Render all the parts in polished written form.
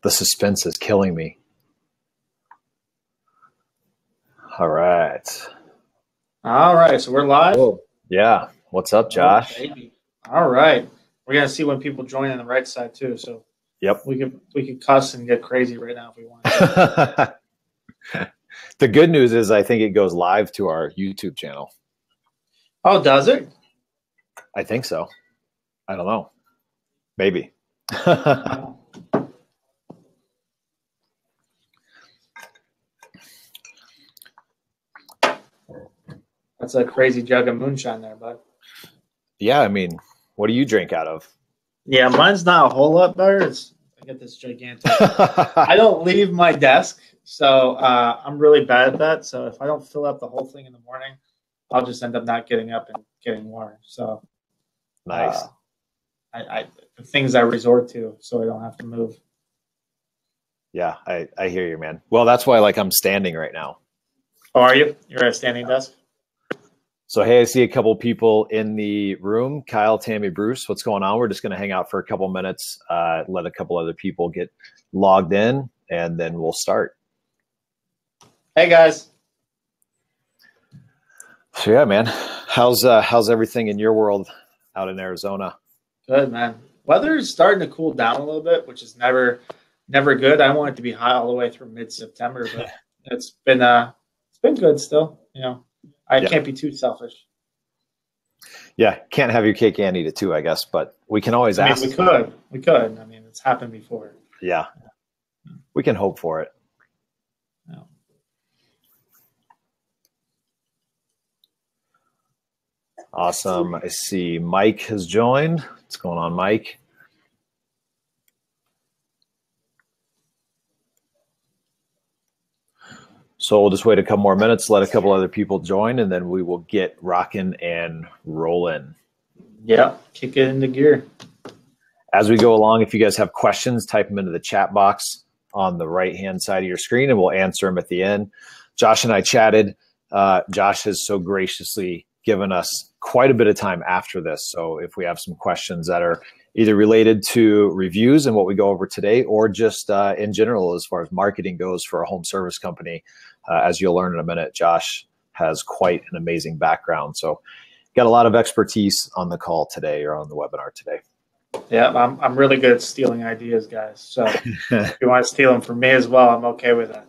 The suspense is killing me. All right. All right. So we're live. Whoa. Yeah. What's up, Josh? Oh, baby. All right. We're gonna see when people join on the right side too. So Yep. we could cuss and get crazy right now if we want to. The good news is I think it goes live to our YouTube channel. Oh, does it? I think so. I don't know. Maybe. That's a crazy jug of moonshine there, bud. Yeah, I mean, what do you drink out of? Yeah, mine's not a whole lot better. I get this gigantic. I don't leave my desk, so I'm really bad at that. So if I don't fill up the whole thing in the morning, I'll just end up not getting up and getting water. So Nice. The things I resort to so I don't have to move. Yeah, I hear you, man. Well, that's why I'm standing right now. Oh, are you? You're at a standing desk? So, hey, I see a couple people in the room. Kyle, Tammy, Bruce, what's going on? We're just going to hang out for a couple minutes, let a couple other people get logged in, and then we'll start. Hey, guys. So, yeah, man, how's everything in your world out in Arizona? Good, man. Weather is starting to cool down a little bit, which is never good. I want it to be hot all the way through mid-September, but it's been good still. You know, I can't be too selfish. Yeah, can't have your cake and eat it too, I guess. But we can always ask. We could. I mean, it's happened before. Yeah, we can hope for it. Yeah. Awesome. I see Mike has joined. What's going on, Mike? So we'll just wait a couple more minutes, let a couple other people join, and then we will get rocking and rolling. Yeah, kick it into gear. As we go along, if you guys have questions, type them into the chat box on the right-hand side of your screen, and we'll answer them at the end. Josh and I chatted. Josh has so graciously given us quite a bit of time after this. So if we have some questions that are either related to reviews and what we go over today, or just in general as far as marketing goes for a home service company, as you'll learn in a minute, Josh has quite an amazing background. So got a lot of expertise on the call today or on the webinar today. Yeah, I'm really good at stealing ideas, guys. So if you want to steal them from me as well, I'm okay with that.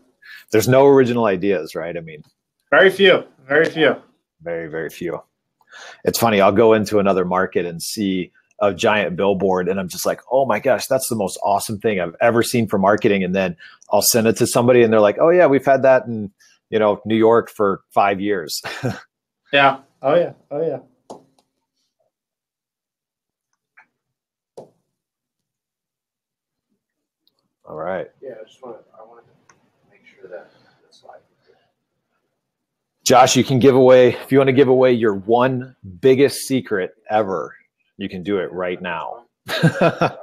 There's no original ideas, right? I mean, very few. Very, very few. It's funny. I'll go into another market and see a giant billboard, and I'm just like, oh my gosh, that's the most awesome thing I've ever seen for marketing. And then I'll send it to somebody, and they're like, oh yeah, we've had that in New York for 5 years. Yeah. Oh yeah. All right. Yeah, I wanted to make sure that that's live. Josh, you can give away, if you want to give away your one biggest secret ever, you can do it right now. Are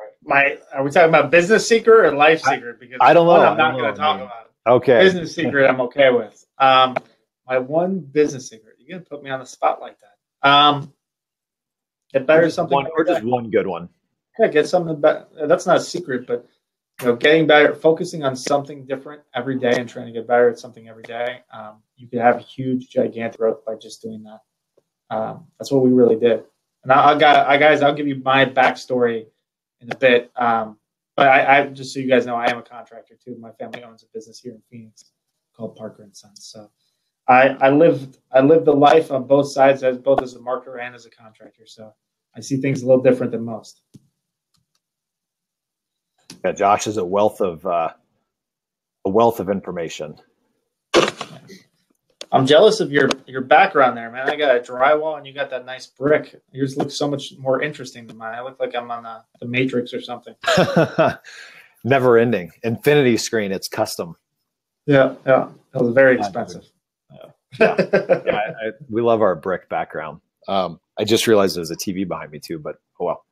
we talking about business secret or life secret? Because I don't know. I'm not going to talk about it. Okay. Business secret, I'm okay with. My one business secret. You're going to put me on the spot like that. Get better at something. Or just one good one. Yeah, get something better. That's not a secret, but getting better, focusing on something different every day and trying to get better at something every day. You can have huge, gigantic growth by just doing that. That's what we really did. And I'll give you my backstory in a bit. But I just so you guys know, I am a contractor too. My family owns a business here in Phoenix called Parker and Sons. So I lived the life on both sides, both as a marketer and as a contractor. So I see things a little different than most. Yeah, Josh is a wealth of information. I'm jealous of your background there, man. I got a drywall and you got that nice brick. Yours looks so much more interesting than mine. I look like I'm on the Matrix or something. Never ending. Infinity screen. It's custom. Yeah. It was very expensive. We love our brick background. I just realized there's a TV behind me too, but oh well.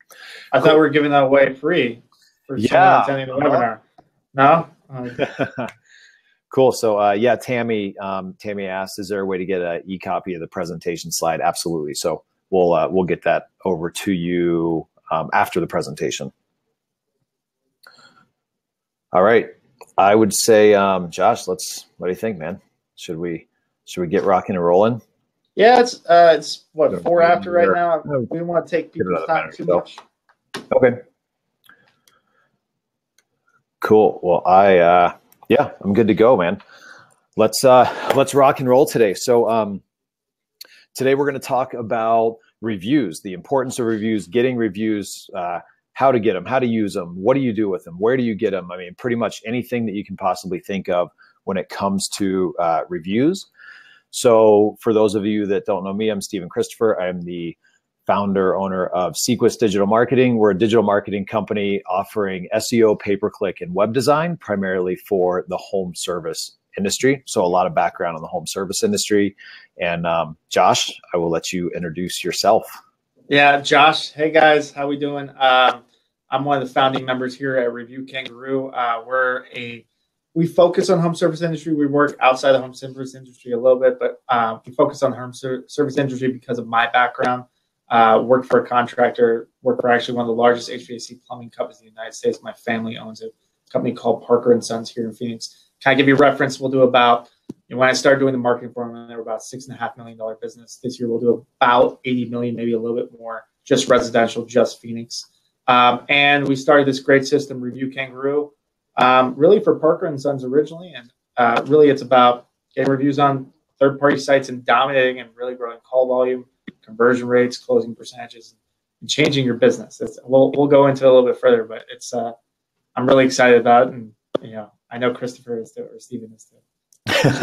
I thought we were giving that away free for someone attending the webinar. No? Cool. So Tammy asked, is there a way to get an e-copy of the presentation slide? Absolutely. So we'll get that over to you after the presentation. All right. I would say, Josh, what do you think, man? Should we get rocking and rolling? Yeah, it's what, 4 after right now. We don't want to take people's time too much. Okay. Cool. Well, yeah, I'm good to go, man. Let's rock and roll today. So today we're going to talk about reviews, the importance of reviews, getting reviews, how to get them, how to use them, what do you do with them, where do you get them? I mean, pretty much anything that you can possibly think of when it comes to reviews. So for those of you that don't know me, I'm Stephen Christopher. I'm the founder, owner of Seequs Digital Marketing. We're a digital marketing company offering SEO, pay-per-click, and web design, primarily for the home service industry. So a lot of background on the home service industry. And Josh, I will let you introduce yourself. Yeah, Josh. Hey guys, how we doing? I'm one of the founding members here at Review Kangaroo. We focus on home service industry. We work outside the home service industry a little bit, but we focus on the home service industry because of my background. Worked for a contractor, worked for actually one of the largest HVAC plumbing companies in the United States. My family owns a company called Parker & Sons here in Phoenix. Can I give you a reference? We'll do about, when I started doing the marketing for them, they were about $6.5 million business. This year we'll do about 80 million, maybe a little bit more, just residential, just Phoenix. And we started this great system, Review Kangaroo, really for Parker & Sons originally. And really it's about getting reviews on third-party sites and dominating and really growing call volume, conversion rates, closing percentages, and changing your business. We'll go into it a little bit further, but it's I'm really excited about it, and I know Christopher is too, or Stephen is too.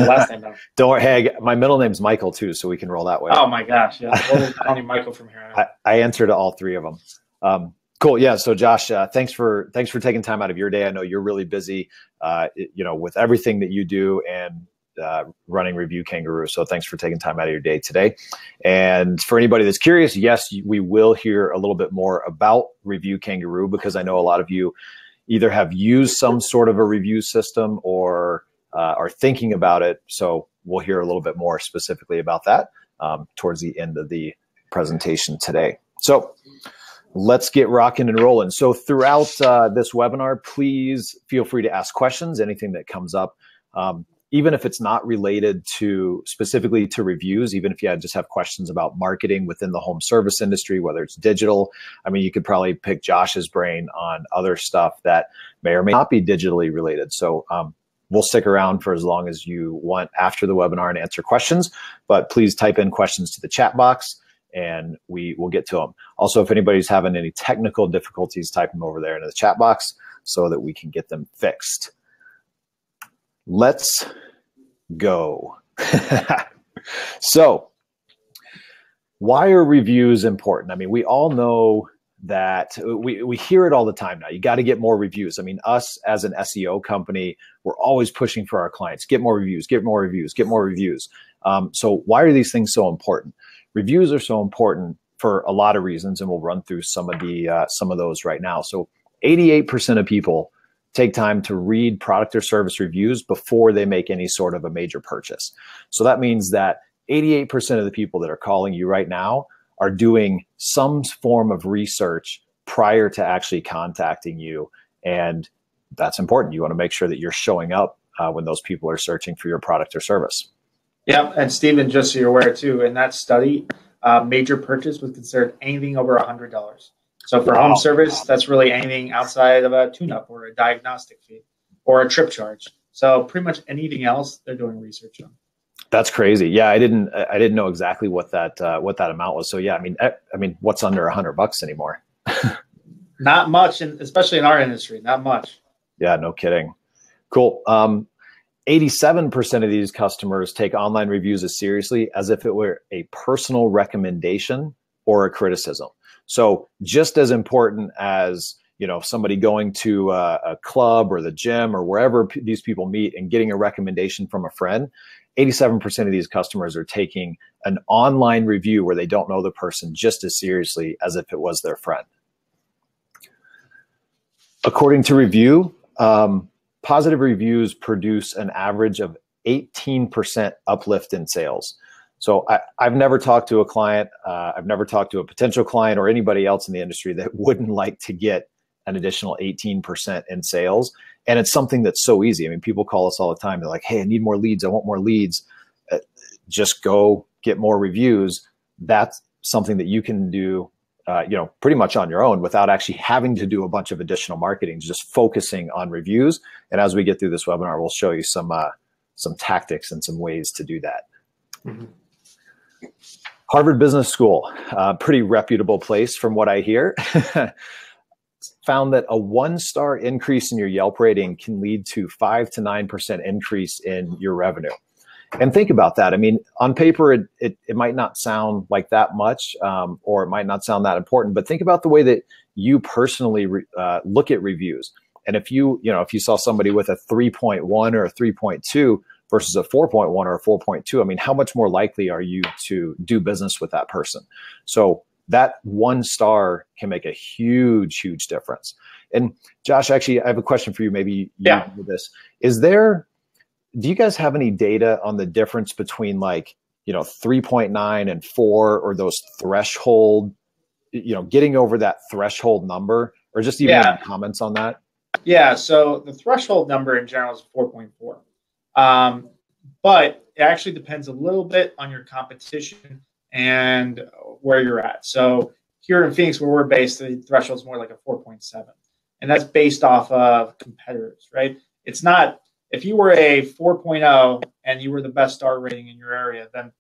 Last name though. Don't worry, hey, my middle name's Michael too, so we can roll that way. Oh my gosh, yeah, we'll call you Michael from here on. I answer to all three of them. Cool, yeah. So Josh, thanks for taking time out of your day. I know you're really busy, with everything that you do and running Review Kangaroo. So thanks for taking time out of your day today. And for anybody that's curious, yes, we will hear a little bit more about Review Kangaroo because I know a lot of you either have used some sort of a review system or are thinking about it. So we'll hear a little bit more specifically about that towards the end of the presentation today. So let's get rocking and rolling. So throughout this webinar, please feel free to ask questions, anything that comes up. Even if it's not related specifically to reviews, even if you just have questions about marketing within the home service industry, whether it's digital, I mean, you could probably pick Josh's brain on other stuff that may or may not be digitally related. So we'll stick around for as long as you want after the webinar and answer questions, but please type in questions to the chat box and we will get to them. Also, if anybody's having any technical difficulties, type them over there into the chat box so that we can get them fixed. Let's go. So why are reviews important? I mean, we all know that we hear it all the time now. You got to get more reviews. I mean, us as an SEO company, we're always pushing for our clients, get more reviews, get more reviews, get more reviews. So why are these things so important? Reviews are so important for a lot of reasons, and we'll run through some of those right now. So 88% of people take time to read product or service reviews before they make any sort of a major purchase. So that means that 88% of the people that are calling you right now are doing some form of research prior to actually contacting you. And that's important. You want to make sure that you're showing up when those people are searching for your product or service. Yeah, and Stephen, just so you're aware too, in that study, major purchase was considered anything over $100. So for home service, that's really anything outside of a tune-up or a diagnostic fee or a trip charge. So pretty much anything else they're doing research on. That's crazy. Yeah, I didn't know exactly what that amount was. So yeah, I mean, what's under $100 anymore? Not much, and especially in our industry, not much. Yeah, no kidding. Cool. 87% of these customers take online reviews as seriously as if it were a personal recommendation or a criticism. So just as important as, somebody going to a club or the gym or wherever these people meet and getting a recommendation from a friend, 87% of these customers are taking an online review where they don't know the person just as seriously as if it was their friend. According to Review, positive reviews produce an average of 18% uplift in sales. So I've never talked to a client, I've never talked to a potential client or anybody else in the industry that wouldn't like to get an additional 18% in sales. And it's something that's so easy. I mean, people call us all the time. They're like, hey, I need more leads. I want more leads. Just go get more reviews. That's something that you can do, pretty much on your own without actually having to do a bunch of additional marketing, just focusing on reviews. And as we get through this webinar, we'll show you some tactics and some ways to do that. Mm-hmm. Harvard Business School, pretty reputable place from what I hear, found that a 1-star increase in your Yelp rating can lead to 5 to 9% increase in your revenue. And think about that. I mean, on paper, it might not sound like that much, or it might not sound that important, but think about the way that you personally look at reviews. And if you saw somebody with a 3.1 or a 3.2 versus a 4.1 or a 4.2, I mean, how much more likely are you to do business with that person? So that 1 star can make a huge, huge difference. And Josh, actually, I have a question for you. Maybe you know this. Do you guys have any data on the difference between 3.9 and 4, or those threshold, getting over that threshold number, or just even any comments on that? Yeah. So the threshold number in general is 4.4. But it actually depends a little bit on your competition and where you're at. So here in Phoenix, where we're based, the threshold is more like a 4.7. And that's based off of competitors, right? It's not, if you were a 4.0 and you were the best star rating in your area, then,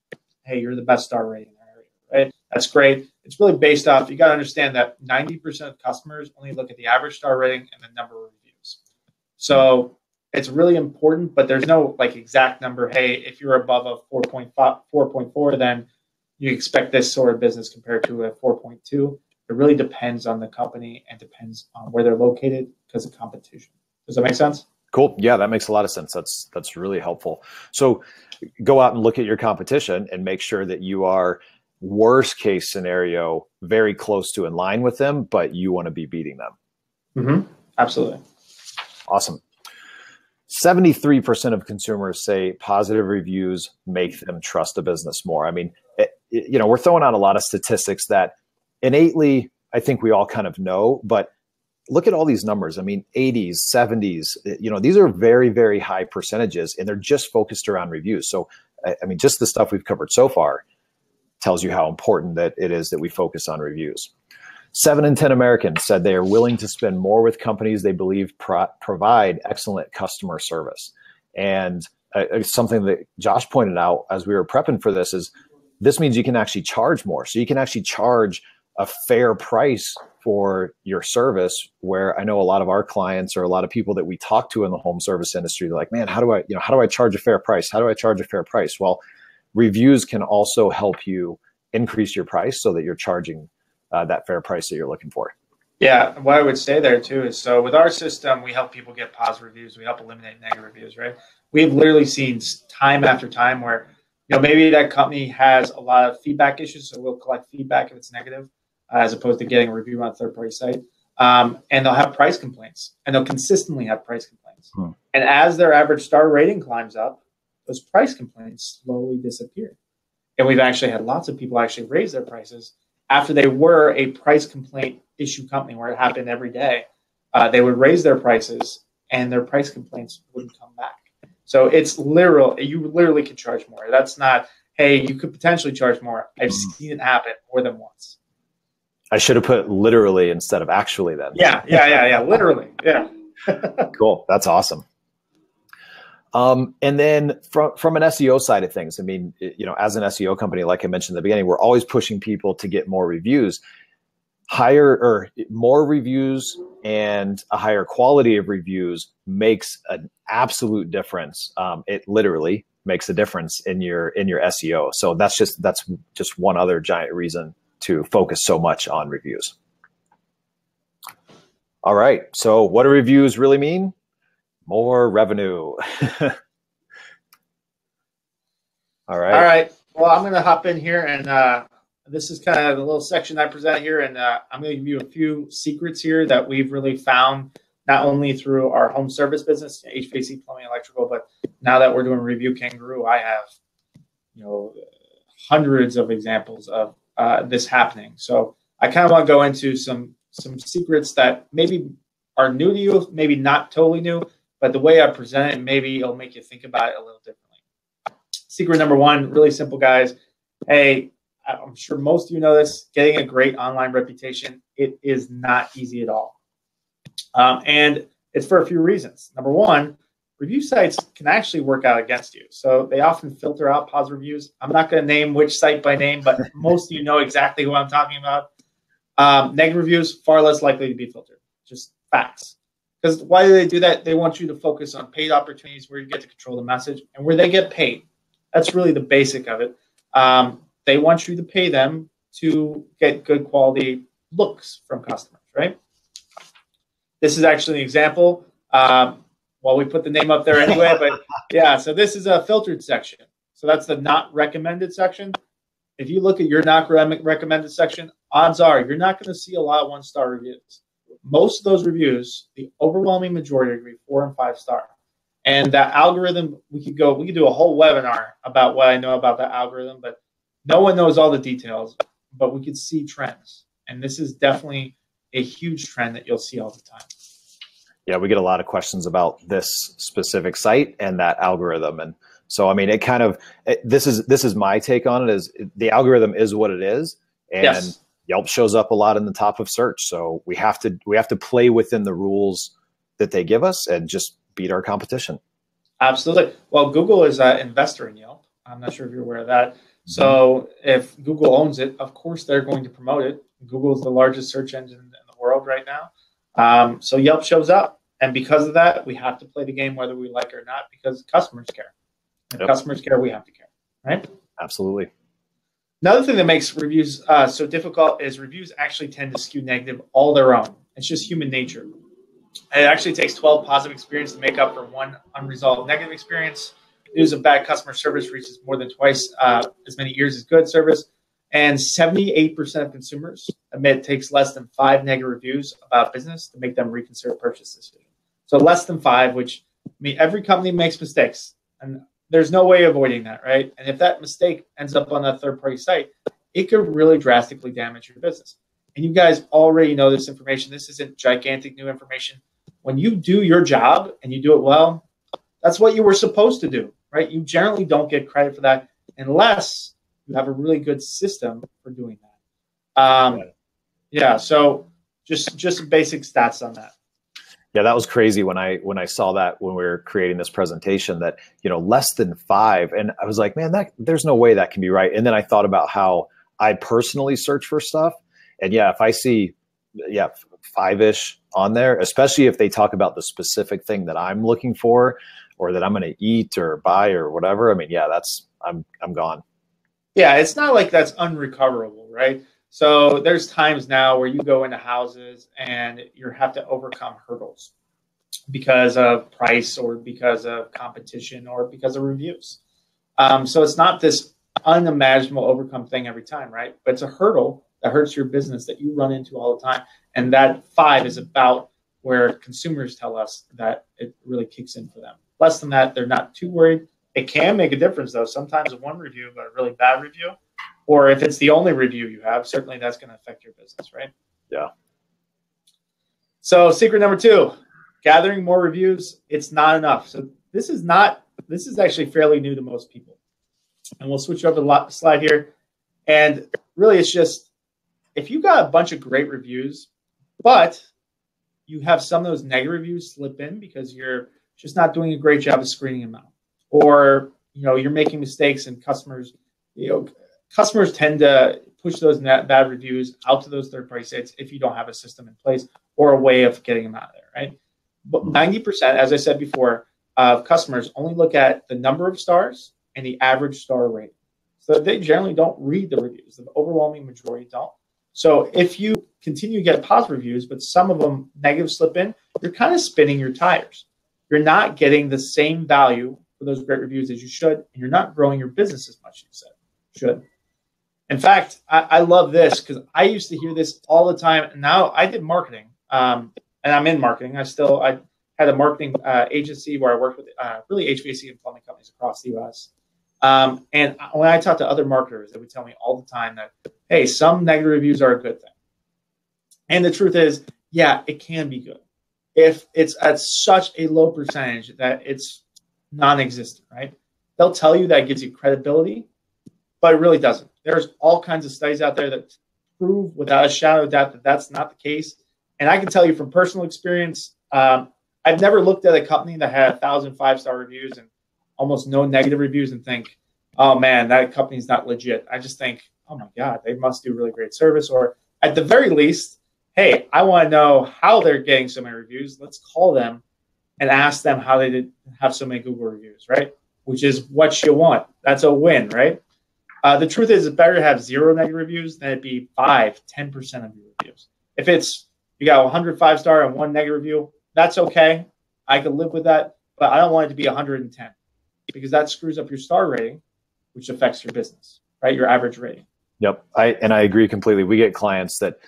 hey, you're the best star rating in your area, right? That's great. It's really based off, you got to understand that 90% of customers only look at the average star rating and the number of reviews. So it's really important, but there's no exact number. Hey, if you're above a 4.5, 4.4, then you expect this sort of business compared to a 4.2. It really depends on the company and depends on where they're located because of competition. Does that make sense? Cool. Yeah, that makes a lot of sense. That's really helpful. So go out and look at your competition and make sure that you are, worst case scenario, very close to in line with them, but you want to be beating them. Mm-hmm. Absolutely. Awesome. 73% of consumers say positive reviews make them trust a business more. I mean, we're throwing out a lot of statistics that innately I think we all kind of know, but look at all these numbers. I mean, 80s, 70s, these are very, very high percentages, and they're just focused around reviews. So, I mean, just the stuff we've covered so far tells you how important that it is that we focus on reviews. 7 in 10 Americans said they are willing to spend more with companies they believe provide excellent customer service. And something that Josh pointed out as we were prepping for this is this means you can actually charge more. So you can actually charge a fair price for your service, where I know a lot of our clients or a lot of people that we talk to in the home service industry, they're like, man, how do I charge a fair price? How do I charge a fair price? Well, reviews can also help you increase your price so that you're charging that fair price that you're looking for. Yeah. What I would say there too is, so with our system, we help people get positive reviews. We help eliminate negative reviews, right? We've literally seen time after time where, maybe that company has a lot of feedback issues. So we'll collect feedback if it's negative, as opposed to getting a review on a third-party site. And they'll have price complaints, and they'll consistently have price complaints. And as their average star rating climbs up, those price complaints slowly disappear. And we've actually had lots of people actually raise their prices after they were a price complaint issue company where it happened every day. They would raise their prices, and their price complaints wouldn't come back. So it's literal. You literally could charge more. That's not, hey, you could potentially charge more. I've seen it happen more than once. I should have put literally instead of actually then. Yeah. Literally. Yeah. Cool. That's awesome. And then from an SEO side of things, I mean, as an SEO company, like I mentioned in the beginning, we're always pushing people to get more reviews. More reviews and a higher quality of reviews makes an absolute difference. It literally makes a difference in your SEO. So that's just one other giant reason to focus so much on reviews. All right. So what do reviews really mean? More revenue. All right. Well, I'm going to hop in here, and this is kind of the little section I present here, and I'm going to give you a few secrets here that we've really found, not only through our home service business, HVAC, plumbing, electrical, but now that we're doing Review Kangaroo, I have, hundreds of examples of this happening. So I kind of want to go into some some secrets that maybe are new to you, maybe not totally new, but the way I present it, maybe it'll make you think about it a little differently. Secret number one, really simple, guys. Hey, I'm sure most of you know this, getting a great online reputation, it is not easy at all. And it's for a few reasons. Number one, review sites can actually work out against you. So they often filter out positive reviews. I'm not going to name which site by name, but most of you know exactly who I'm talking about. Negative reviews, far less likely to be filtered. Just facts. Because why do they do that? They want you to focus on paid opportunities where you get to control the message and where they get paid. That's really the basic of it. They want you to pay them to get good quality looks from customers, right? This is actually an example. Well, we put the name up there anyway, but yeah, so this is a filtered section. So that's the not recommended section. If you look at your not recommended section, odds are you're not going to see a lot of one-star reviews. Most of those reviews, the overwhelming majority are going to be 4 and 5 star. And that algorithm, we could do a whole webinar about what I know about that algorithm, but no one knows all the details, but we could see trends. And this is definitely a huge trend that you'll see all the time. Yeah, we get a lot of questions about this specific site and that algorithm. And so, I mean, it kind of, this is my take on it, is the algorithm is what it is. And yes, Yelp shows up a lot in the top of search. So we have to play within the rules that they give us and just beat our competition. Absolutely. Well, Google is an investor in Yelp. I'm not sure if you're aware of that. So if Google owns it, of course, they're going to promote it. Google is the largest search engine in the world right now. So Yelp shows up. And because of that, we have to play the game whether we like it or not, because customers care. If customers care, we have to care, right? Absolutely. Another thing that makes reviews so difficult is reviews actually tend to skew negative all their own. It's just human nature. It actually takes 12 positive experiences to make up for one unresolved negative experience. News of bad customer service reaches more than twice as many ears as good service. And 78% of consumers admit it takes less than 5 negative reviews about business to make them reconsider purchase decision. So less than 5, which, I mean, every company makes mistakes. And there's no way of avoiding that, right? And if that mistake ends up on that third-party site, it could really drastically damage your business. And you guys already know this information. This isn't gigantic new information. When you do your job and you do it well, that's what you were supposed to do, right? You generally don't get credit for that unless you have a really good system for doing that. Yeah, so just basic stats on that. Yeah, that was crazy when I saw that when we were creating this presentation, that, you know, less than 5. And I was like, man, there's no way that can be right. And then I thought about how I personally search for stuff. And yeah, if I see 5-ish on there, especially if they talk about the specific thing that I'm looking for or that I'm going to eat or buy or whatever, I mean, yeah, I'm gone. Yeah, it's not like that's unrecoverable, right? So there's times now where you go into houses and you have to overcome hurdles because of price or because of competition or because of reviews. So it's not this unimaginable overcome thing every time, right? But it's a hurdle that hurts your business that you run into all the time. And that 5 is about where consumers tell us that it really kicks in for them. Less than that, they're not too worried. It can make a difference, though. Sometimes one review, but a really bad review, or if it's the only review you have, certainly that's going to affect your business, right? Yeah. So secret number 2, gathering more reviews, it's not enough. So this is actually fairly new to most people. And we'll switch over the slide here. And really, it's just, if you got a bunch of great reviews, but you have some of those negative reviews slip in because you're just not doing a great job of screening them out, or, you know, you're making mistakes, and customers tend to push those bad reviews out to those third-party sites if you don't have a system in place or a way of getting them out of there, right? But 90%, as I said before, of customers only look at the number of stars and the average star rating. So they generally don't read the reviews. The overwhelming majority don't. So if you continue to get positive reviews, but some of them negative slip in, you're kind of spinning your tires. You're not getting the same value for those great reviews as you should, and you're not growing your business as much as you should. In fact, I love this because I used to hear this all the time. And now I did marketing, and I'm in marketing. I had a marketing agency where I worked with really HVAC and plumbing companies across the U.S. And when I talked to other marketers, they would tell me all the time that, hey, some negative reviews are a good thing. And the truth is, yeah, it can be good if it's at such a low percentage that it's non-existent, right? They'll tell you that gives you credibility, but it really doesn't. There's all kinds of studies out there that prove without a shadow of doubt that that's not the case. And I can tell you from personal experience, I've never looked at a company that had 1,000 5-star reviews and almost no negative reviews and think, oh man, that company's not legit. I just think, oh my God, they must do really great service. Or at the very least, hey, I want to know how they're getting so many reviews. Let's call them and ask them how they did have so many Google reviews, right? Which is what you want. That's a win, right? The truth is, it's better to have 0 negative reviews than it be 5, 10% of your reviews. If it's you got 100 5-star and 1 negative review, that's okay. I could live with that, but I don't want it to be 110 because that screws up your star rating, which affects your business, right? Your average rating. Yep, I agree completely. We get clients that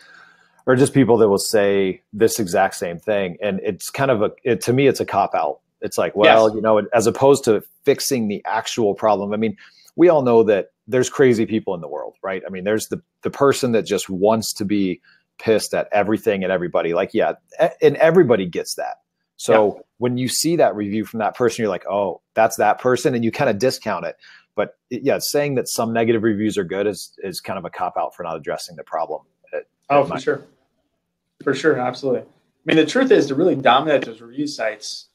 are just people that will say this exact same thing, and it's kind of to me, it's a cop out. It's like, well, yes, as opposed to fixing the actual problem. I mean, we all know that there's crazy people in the world, right? I mean, there's the person that just wants to be pissed at everything and everybody. Like, yeah, and everybody gets that. So when you see that review from that person, you're like, oh, that's that person, and you kind of discount it. But yeah, saying that some negative reviews are good is kind of a cop out for not addressing the problem. For sure. For sure. Absolutely. I mean, the truth is to really dominate those review sites,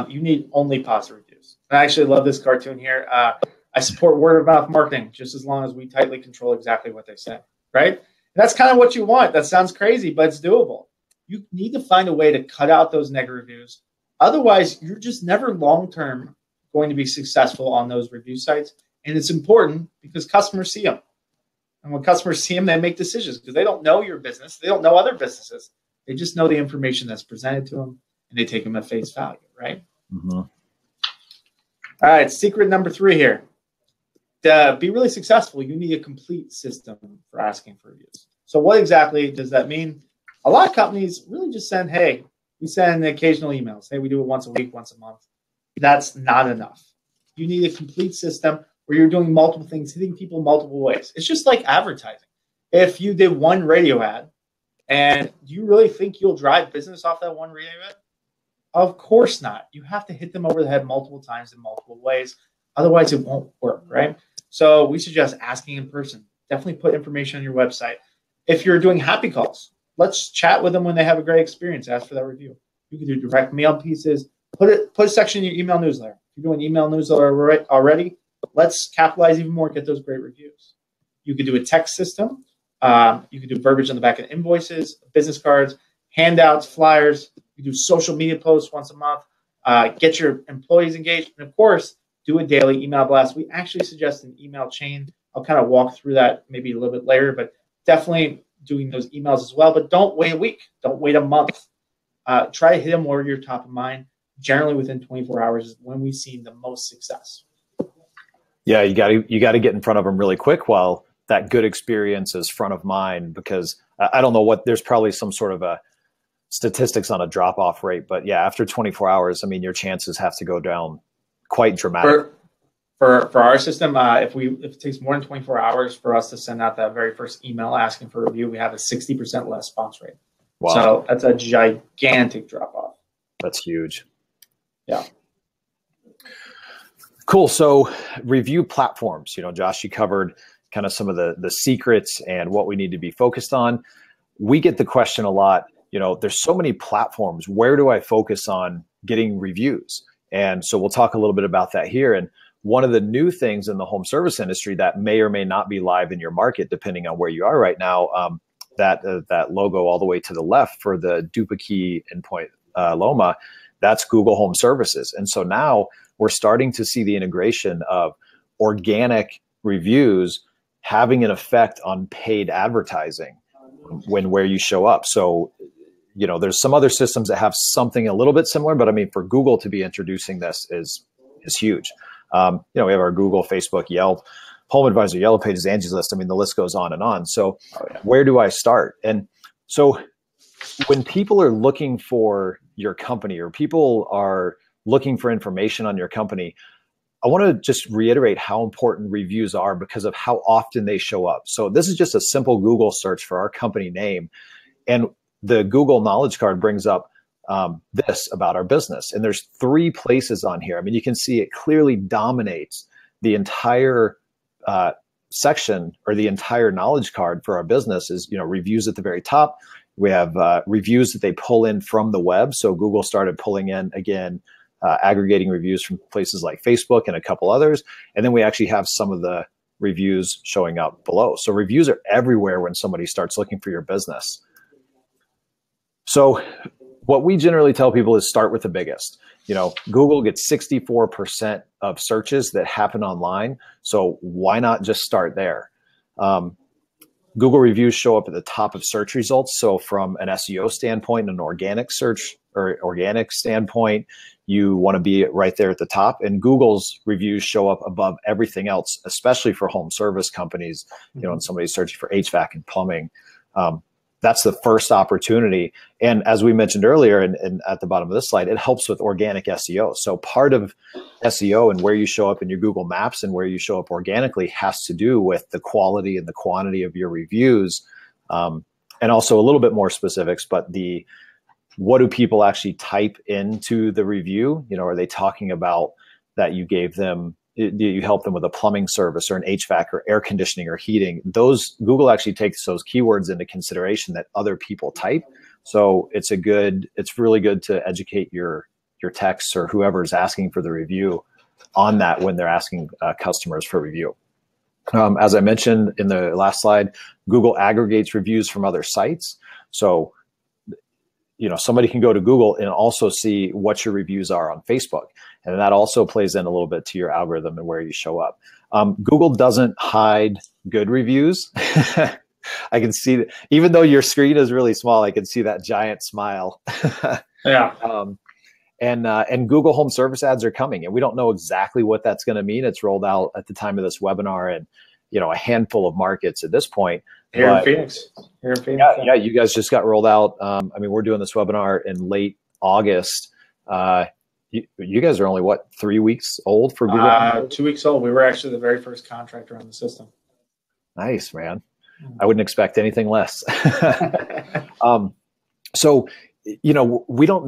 you need only positive reviews. I actually love this cartoon here. I support word of mouth marketing just as long as we tightly control exactly what they say, right? And that's kind of what you want. That sounds crazy, but it's doable. You need to find a way to cut out those negative reviews. Otherwise, you're just never long-term going to be successful on those review sites. And it's important because customers see them. And when customers see them, they make decisions because they don't know your business. They don't know other businesses. They just know the information that's presented to them, and they take them at face value, right? Mm-hmm. All right, secret number 3 here. To be really successful, you need a complete system for asking for reviews. So what exactly does that mean? A lot of companies really just send, hey, we send occasional emails. Hey, we do it once a week, once a month. That's not enough. You need a complete system where you're doing multiple things, hitting people multiple ways. It's just like advertising. If you did one radio ad, and do you really think you'll drive business off that one radio ad? Of course not. You have to hit them over the head multiple times in multiple ways. Otherwise, it won't work, right? So we suggest asking in person. Definitely put information on your website. If you're doing happy calls, let's chat with them when they have a great experience. Ask for that review. You can do direct mail pieces. Put a section in your email newsletter. If you're doing email newsletter already, let's capitalize even more, get those great reviews. You could do a text system. You could do verbiage on the back of invoices, business cards, handouts, flyers. You do social media posts once a month. Get your employees engaged. And, of course, do a daily email blast. We actually suggest an email chain. I'll kind of walk through that maybe a little bit later, but definitely doing those emails as well. But don't wait a week. Don't wait a month. Try to hit them where you're top of mind. Generally within 24 hours is when we've seen the most success. Yeah, you got to get in front of them really quick while that good experience is front of mind, because I don't know what, there's probably some sort of a statistics on a drop-off rate, but yeah, after 24 hours, I mean, your chances have to go down quite dramatically. For our system, if it takes more than 24 hours for us to send out that very first email asking for a review, we have a 60% less bounce rate. Wow. So that's a gigantic drop-off. That's huge. Yeah. Cool. So review platforms, Josh, you covered kind of some of the secrets and what we need to be focused on. We get the question a lot, there's so many platforms. Where do I focus on getting reviews? And so we'll talk a little bit about that here. And one of the new things in the home service industry that may or may not be live in your market, depending on where you are right now, that logo all the way to the left for the Dupakey endpoint Loma, that's Google Home Services. And so now we're starting to see the integration of organic reviews having an effect on paid advertising where you show up. So, there's some other systems that have something a little bit similar, but I mean, for Google to be introducing this is huge. We have our Google, Facebook, Yelp, Home Advisor, Yellow Pages, Angie's List. I mean, the list goes on and on. So where do I start? And so when people are looking for your company or people are looking for information on your company, I want to just reiterate how important reviews are because of how often they show up. So this is just a simple Google search for our company name. And the Google Knowledge Card brings up this about our business. And there's 3 places on here. I mean, you can see it clearly dominates the entire section, or the entire knowledge card for our business is, reviews at the very top. We have reviews that they pull in from the web. So Google started pulling in, again, aggregating reviews from places like Facebook and a couple others. And then we actually have some of the reviews showing up below. So reviews are everywhere when somebody starts looking for your business. So what we generally tell people is start with the biggest. Google gets 64% of searches that happen online. So why not just start there? Google reviews show up at the top of search results. So from an SEO standpoint, an organic search or organic standpoint, you want to be right there at the top. And Google's reviews show up above everything else, especially for home service companies, when somebody's searching for HVAC and plumbing. That's the first opportunity. And as we mentioned earlier, and at the bottom of this slide, it helps with organic SEO. So part of SEO and where you show up in your Google Maps and where you show up organically has to do with the quality and the quantity of your reviews. And also a little bit more specifics, but what do people actually type into the review? Are they talking about that you gave them, you help them with a plumbing service or an HVAC or air conditioning or heating? Google actually takes those keywords into consideration that other people type. So it's really good to educate your techs or whoever's asking for the review on that when they're asking customers for review. As I mentioned in the last slide, Google aggregates reviews from other sites. So somebody can go to Google and also see what your reviews are on Facebook. And that also plays in a little bit to your algorithm and where you show up. Google doesn't hide good reviews. I can see that, even though your screen is really small, I can see that giant smile. Yeah. And Google Home Service ads are coming, and we don't know exactly what that's going to mean. It's rolled out at the time of this webinar and a handful of markets at this point. Here in Phoenix. Yeah, you guys just got rolled out. We're doing this webinar in late August. You guys are only, 3 weeks old for Google? 2 weeks old. We were actually the very first contractor on the system. Nice, man. I wouldn't expect anything less. So, we don't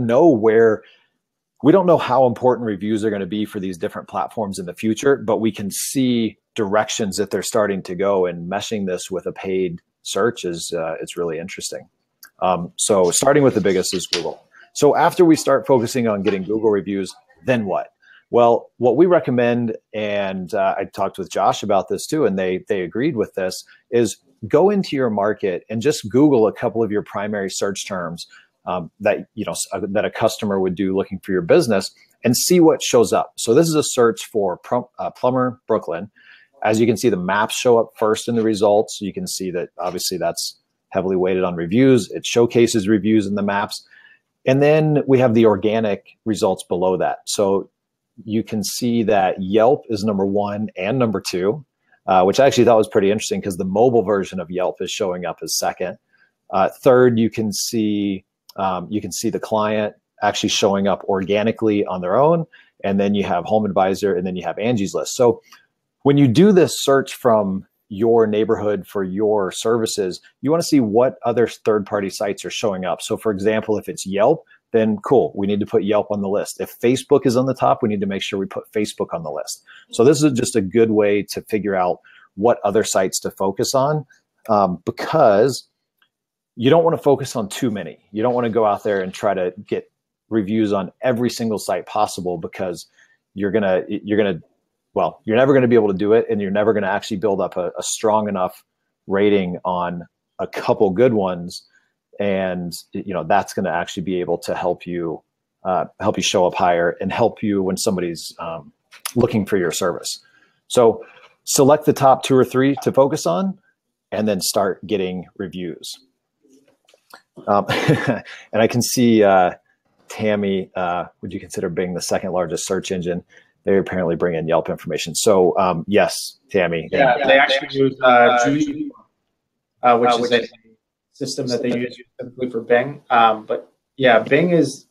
know how important reviews are going to be for these different platforms in the future, but we can see directions that they're starting to go, and meshing this with a paid search is it's really interesting. So starting with the biggest is Google. So after we start focusing on getting Google reviews, then what? Well, what we recommend, and I talked with Josh about this too, and they agreed with this, is go into your market and just Google a couple of your primary search terms that a customer would do looking for your business, and see what shows up. So this is a search for plumber Brooklyn. As you can see, the maps show up first in the results. You can see that obviously that's heavily weighted on reviews. It showcases reviews in the maps. And then we have the organic results below that. So you can see that Yelp is number 1 and number 2, which I actually thought was pretty interesting because the mobile version of Yelp is showing up as second. Third, you can see the client actually showing up organically on their own. And then you have Home Advisor, and then you have Angie's List. So when you do this search from your neighborhood for your services, you want to see what other third-party sites are showing up. So for example, if it's Yelp, then cool, we need to put Yelp on the list. If Facebook is on the top, we need to make sure we put Facebook on the list. So this is just a good way to figure out what other sites to focus on, because you don't want to focus on too many. You don't want to go out there and try to get reviews on every single site possible, because you're never going to be able to do it, and you're never going to actually build up a strong enough rating on a couple good ones. And that's going to actually be able to help you show up higher and help you when somebody's looking for your service. So select the top 2 or 3 to focus on, and then start getting reviews. And I can see Tammy, would you consider Bing the second largest search engine? They apparently bring in Yelp information. So yes, Tammy. Yeah, they actually use Judy, which is a system that they use specifically for Bing. But yeah, Bing is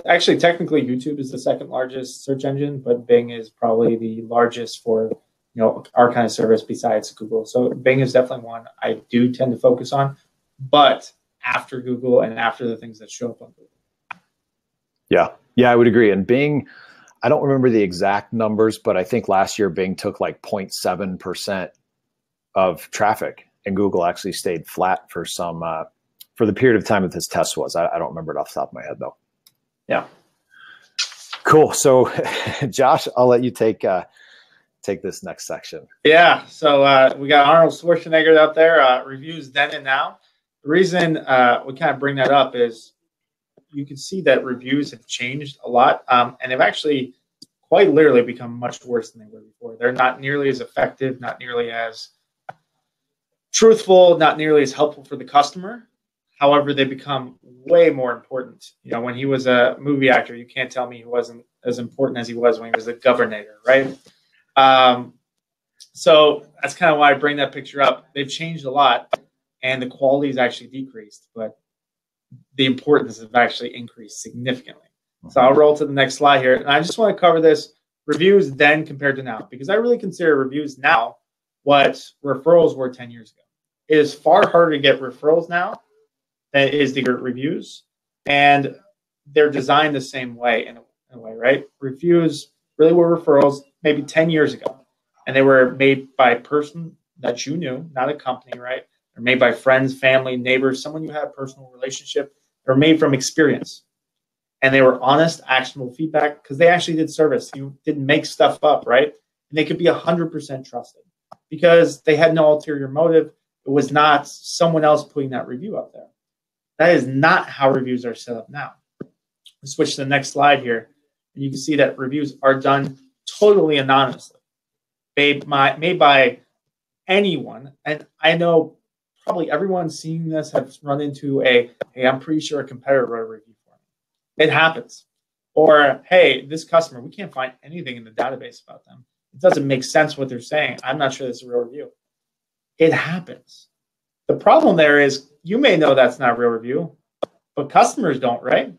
actually technically YouTube is the second largest search engine, but Bing is probably the largest for our kind of service besides Google. So Bing is definitely one I do tend to focus on. But after Google and after the things that show up on Google. Yeah, I would agree. And Bing, I don't remember the exact numbers, but I think last year Bing took like 0.7% of traffic, and Google actually stayed flat for for the period of time that this test was. I don't remember it off the top of my head though. Yeah. Cool. So Josh, I'll let you take this next section. Yeah. So we got Arnold Schwarzenegger out there, reviews then and now. The reason we kind of bring that up is you can see that reviews have changed a lot, and they've actually quite literally become much worse than they were before. They're not nearly as effective, not nearly as truthful, not nearly as helpful for the customer. However, they become way more important. You know, when he was a movie actor, you can't tell me he wasn't as important as he was when he was the governor, right? So that's kind of why I bring that picture up. They've changed a lot, and the quality has actually decreased, but the importance has actually increased significantly. So I'll roll to the next slide here. And I just want to cover this reviews then compared to now, because I really consider reviews now what referrals were 10 years ago. It is far harder to get referrals now than it is to get reviews. And they're designed the same way in a way, right? Reviews really were referrals maybe 10 years ago. And they were made by a person that you knew, not a company, right? They're made by friends, family, neighbors, someone you had a personal relationship. They're made from experience. And they were honest, actionable feedback because they actually did service. You didn't make stuff up, right? And they could be 100% trusted because they had no ulterior motive. It was not someone else putting that review up there. That is not how reviews are set up now. Let's switch to the next slide here. And you can see that reviews are done totally anonymously, made by anyone. And I know probably everyone seeing this has run into hey, I'm pretty sure a competitor wrote a review for me. It happens. Or, hey, this customer, we can't find anything in the database about them. It doesn't make sense what they're saying. I'm not sure this is a real review. It happens. The problem there is you may know that's not a real review, but customers don't, right?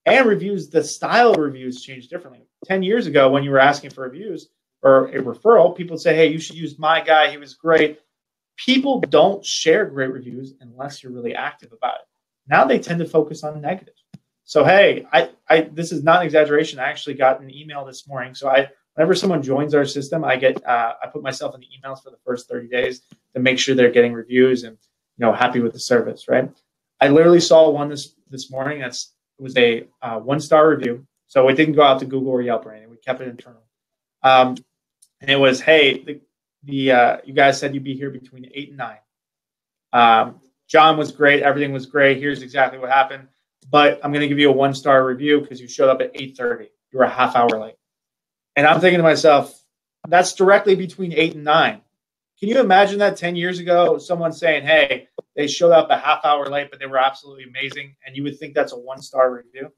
And reviews, the style of reviews change differently. 10 years ago, when you were asking for reviews or a referral, people would say, hey, you should use my guy. He was great. People don't share great reviews unless you're really active about it. Now they tend to focus on negative. So, hey, this is not an exaggeration. I actually got an email this morning. So whenever someone joins our system, I put myself in the emails for the first 30 days to make sure they're getting reviews and happy with the service, right? I literally saw one this morning. It was a 1-star review. So it didn't go out to Google or Yelp or anything. We kept it internal. And it was, hey, you guys said you'd be here between 8 and 9. John was great. Everything was great. Here's exactly what happened. But I'm going to give you a 1-star review because you showed up at 8:30. You were a half hour late. And I'm thinking to myself, that's directly between 8 and 9. Can you imagine that 10 years ago, someone saying, hey, they showed up a half hour late, but they were absolutely amazing. And you would think that's a 1-star review.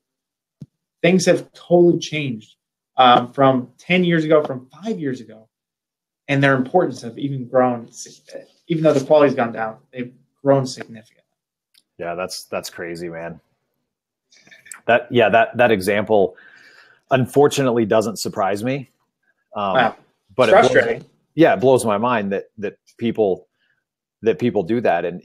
Things have totally changed from 10 years ago, from 5 years ago. And their importance have even grown, even though the quality's gone down, they've grown significantly. Yeah, that's crazy, man. That example, unfortunately, doesn't surprise me. Wow. But frustrating. It blows my mind that people do that. And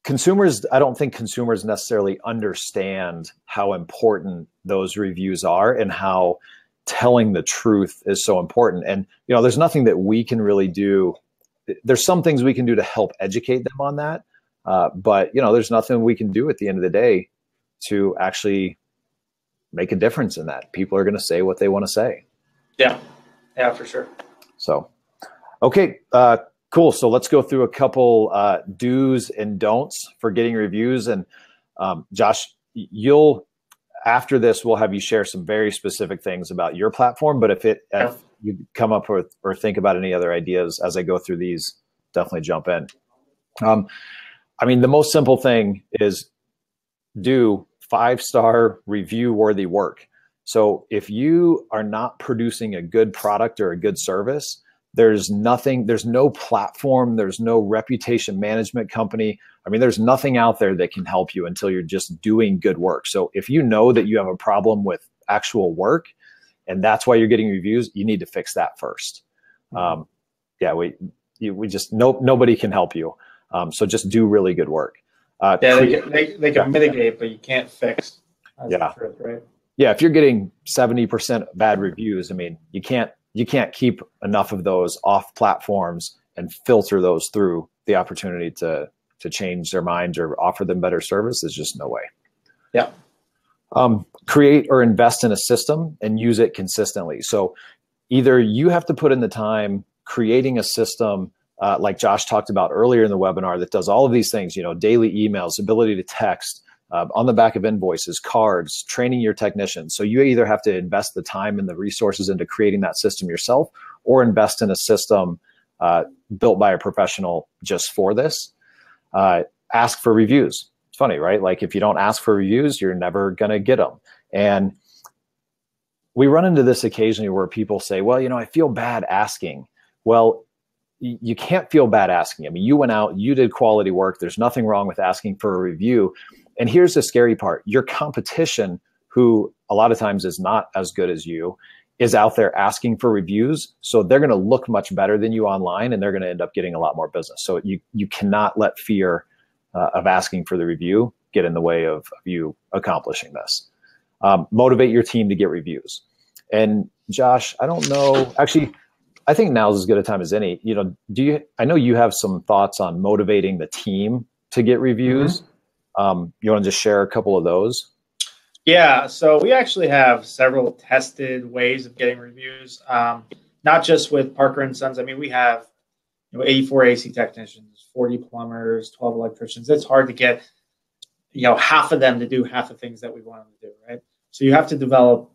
consumers, I don't think consumers necessarily understand how important those reviews are and how telling the truth is so important. And there's nothing that we can really do. There's some things we can do to help educate them on that, but there's nothing we can do at the end of the day to actually make a difference in that. People are going to say what they want to say. Yeah, for sure. So, okay, cool. So let's go through a couple do's and don'ts for getting reviews. And Josh, after this, we'll have you share some very specific things about your platform. But if you come up with or think about any other ideas as I go through these, definitely jump in. The most simple thing is do 5-star review worthy work. So if you are not producing a good product or a good service, there's no platform, there's no reputation management company. There's nothing out there that can help you until you're just doing good work. So if you know that you have a problem with actual work and that's why you're getting reviews, you need to fix that first. Nobody can help you. So just do really good work. They can mitigate, but you can't fix. That's the truth, right? Yeah, if you're getting 70% bad reviews, I mean, you can't keep enough of those off platforms and filter those through the opportunity to change their minds or offer them better service. There's just no way. Yeah. Create or invest in a system and use it consistently. So either you have to put in the time creating a system like Josh talked about earlier in the webinar that does all of these things, daily emails, ability to text, on the back of invoices, cards, training your technicians. So you either have to invest the time and the resources into creating that system yourself or invest in a system built by a professional just for this. Ask for reviews. It's funny, right? Like if you don't ask for reviews, you're never going to get them. And we run into this occasionally where people say, well, I feel bad asking. Well, you can't feel bad asking. I mean, you went out, you did quality work. There's nothing wrong with asking for a review. And here's the scary part. Your competition, who a lot of times is not as good as you, is out there asking for reviews. So they're going to look much better than you online, and they're going to end up getting a lot more business. So you cannot let fear of asking for the review get in the way of you accomplishing this. Motivate your team to get reviews. And Josh, I don't know, actually, I think now's as good a time as any. I know you have some thoughts on motivating the team to get reviews. Mm-hmm. You want to just share a couple of those? Yeah, so we actually have several tested ways of getting reviews, not just with Parker and Sons. I mean, we have 84 AC technicians, 40 plumbers, 12 electricians. It's hard to get half of them to do half the things that we want them to do, right? So you have to develop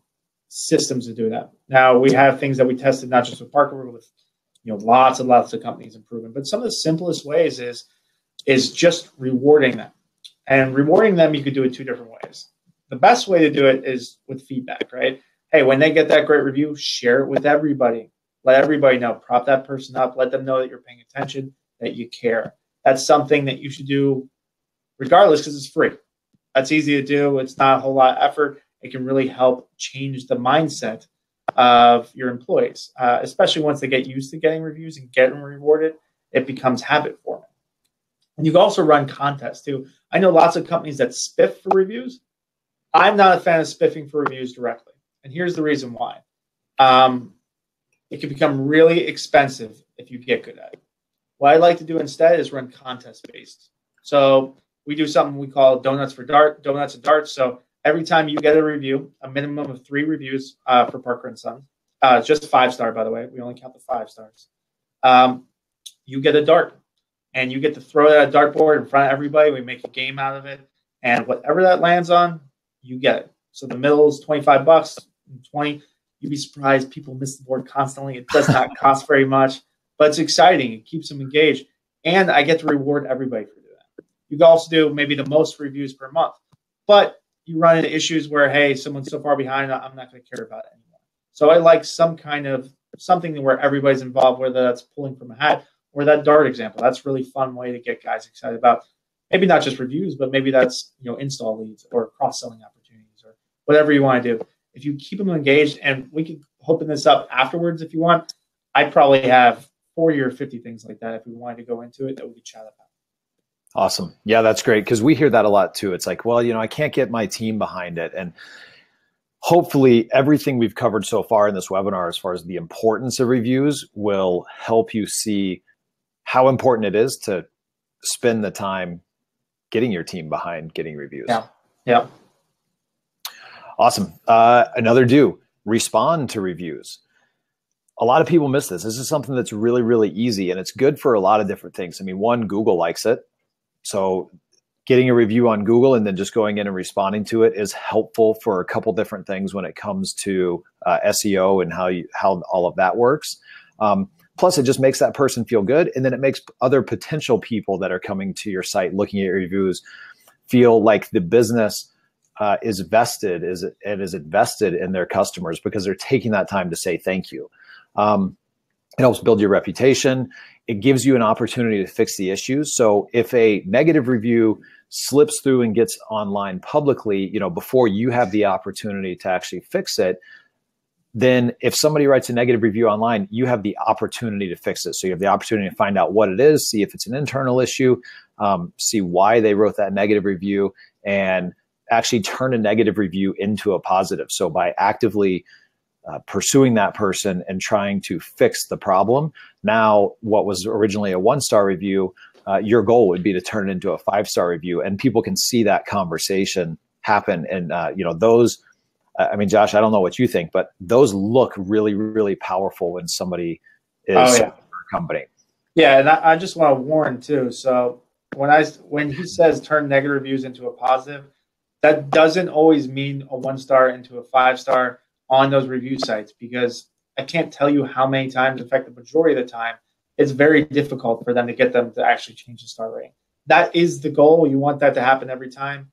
systems to do that. Now we have things that we tested not just with Parker, but with lots and lots of companies improving. But some of the simplest ways is just rewarding them. And rewarding them, you could do it two different ways. The best way to do it is with feedback, right? Hey, when they get that great review, share it with everybody. Let everybody know. Prop that person up. Let them know that you're paying attention, that you care. That's something that you should do regardless because it's free. That's easy to do. It's not a whole lot of effort. It can really help change the mindset of your employees, especially once they get used to getting reviews and getting rewarded. It becomes habit forming. And you can also run contests too. I know lots of companies that spiff for reviews. I'm not a fan of spiffing for reviews directly. And here's the reason why. It can become really expensive if you get good at it. What I like to do instead is run contest-based. So we do something we call donuts and darts. So every time you get a review, a minimum of 3 reviews for Parker and Sons, just 5-star, by the way. We only count the 5 stars. You get a dart, and you get to throw that dartboard in front of everybody. We make a game out of it, and whatever that lands on, you get it. So the middle is $25, 20. You'd be surprised. People miss the board constantly. It does not cost very much, but it's exciting. It keeps them engaged, and I get to reward everybody for doing that. You can also do maybe the most reviews per month, but you run into issues where, hey, someone's so far behind, I'm not going to care about it anymore. So I like some kind of something where everybody's involved, whether that's pulling from a hat or that dart example. That's a really fun way to get guys excited about maybe not just reviews, but maybe that's install leads or cross-selling opportunities or whatever you want to do. If you keep them engaged, and we could open this up afterwards if you want, I'd probably have 40 or 50 things like that if we wanted to go into it that we could chat about. Awesome. Yeah, that's great because we hear that a lot too. It's like, well, I can't get my team behind it. And hopefully everything we've covered so far in this webinar as far as the importance of reviews will help you see how important it is to spend the time getting your team behind getting reviews. Yeah. Awesome. Respond to reviews. A lot of people miss this. This is something that's really, really easy, and it's good for a lot of different things. I mean, one, Google likes it. So getting a review on Google and then just going in and responding to it is helpful for a couple different things when it comes to SEO and how all of that works. Plus, it just makes that person feel good. And then it makes other potential people that are coming to your site looking at your reviews feel like the business is vested and is invested in their customers because they're taking that time to say thank you. It helps build your reputation. It gives you an opportunity to fix the issues. So if a negative review slips through and gets online publicly, before you have the opportunity to actually fix it, then if somebody writes a negative review online, you have the opportunity to fix it. So you have the opportunity to find out what it is, see if it's an internal issue, see why they wrote that negative review, and actually turn a negative review into a positive. So by actively pursuing that person and trying to fix the problem, now what was originally a 1-star review, your goal would be to turn it into a 5-star review, and people can see that conversation happen. And those, I mean, Josh, I don't know what you think, but those look really, really powerful when somebody is for a company. Yeah, and I just want to warn too. So when he says turn negative reviews into a positive, that doesn't always mean a 1-star into a 5-star on those review sites, because I can't tell you how many times, in fact, the majority of the time, it's very difficult for them to get them to actually change the star rating. That is the goal. You want that to happen every time.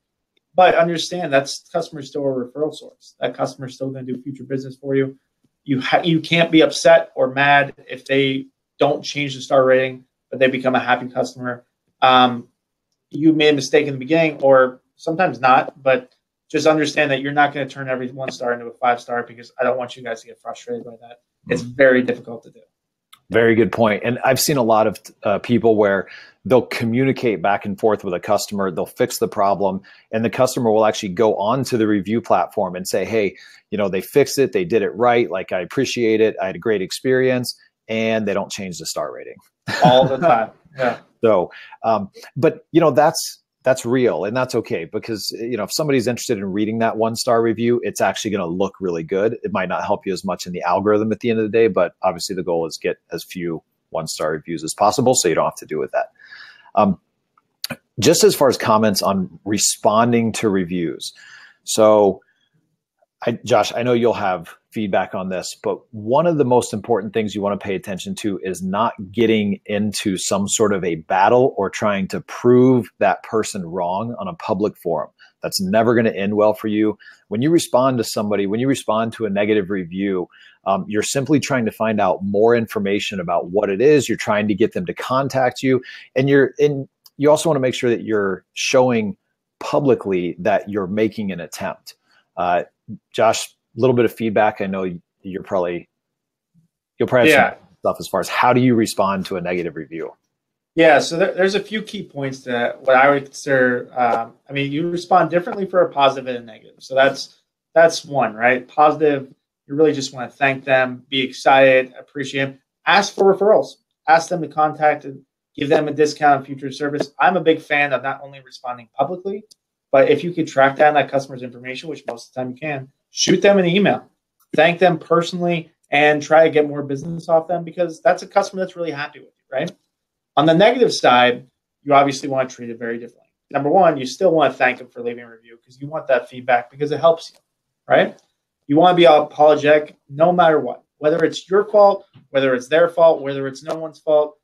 But understand that's customer's still a referral source. That customer's still going to do future business for you. You can't be upset or mad if they don't change the star rating, but they become a happy customer. You made a mistake in the beginning, or sometimes not, but just understand that you're not going to turn every 1-star into a 5-star, because I don't want you guys to get frustrated by that. It's very difficult to do. Very good point. And I've seen a lot of people where they'll communicate back and forth with a customer, they'll fix the problem, and the customer will actually go onto the review platform and say, hey, they fixed it, they did it right, like, I appreciate it, I had a great experience, and they don't change the star rating. All the time. Yeah. So, but that's real, and that's okay, because if somebody's interested in reading that 1-star review, it's actually going to look really good. It might not help you as much in the algorithm at the end of the day, but obviously the goal is get as few 1-star reviews as possible, so you don't have to do with that. Just as far as comments on responding to reviews, so Josh, I know you'll have feedback on this, but one of the most important things you want to pay attention to is not getting into some sort of a battle or trying to prove that person wrong on a public forum. That's never going to end well for you. When you respond to somebody, when you respond to a negative review, you're simply trying to find out more information about what it is. You're trying to get them to contact you, and you also want to make sure that you're showing publicly that you're making an attempt. Josh, a little bit of feedback. I know you'll probably have some stuff as far as how do you respond to a negative review? Yeah, so there's a few key points to what I would consider. You respond differently for a positive and a negative. So that's one, right? Positive, you really just want to thank them, be excited, appreciate them. Ask for referrals. Ask them to contact and give them a discount on future service. I'm a big fan of not only responding publicly, but if you could track down that customer's information, which most of the time you can, shoot them an email, thank them personally, and try to get more business off them, because that's a customer that's really happy with you, right? On the negative side, you obviously want to treat it very differently. Number one, you still want to thank them for leaving a review, because you want that feedback, because it helps you, right? You want to be apologetic no matter what, whether it's your fault, whether it's their fault, whether it's no one's fault.